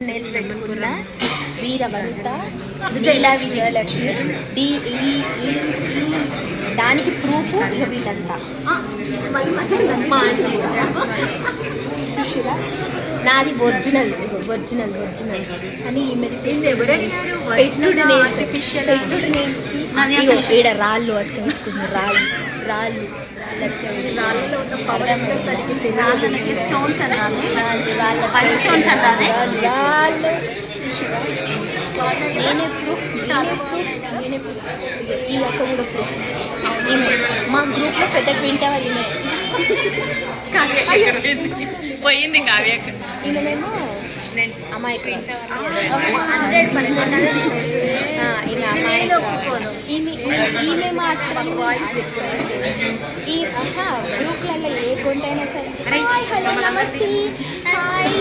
Nails పెట్టుకున్న వీరవంత విజయలా Vijayalakshmi DE దానికి proof ఇక వీళ్ళంతా చూసిరా నాది ఒరిజినల్ ఒరిజినల్ ఒరిజినల్ అని ఈడ రాళ్ళు అతుకుంటుంది రాళ్ళు రాళ్ళలో ఉన్న పవర్ అంతా తగ్గింది. రాళ్ళకి స్టోన్స్ అన్నాను, వైట్ స్టోన్స్ అన్నాను. రాళ్ళు నేనే ప్రూఫ్ చాలా ప్రూఫ్ నేనే ప్రూఫ్. ఈ అక్క కూడా ప్రూఫ్. ఈమె మా గ్రూప్లో పెద్ద క్వీన్ టవర్ ఈమె పోయింది కావ్య. ఈమెనేమో అమ్మాయి ఈమె మాత్రం ఈ గ్రూప్లలో ఏ కొంటైనా సరే హాయ్ హలో నమస్తే హాయ్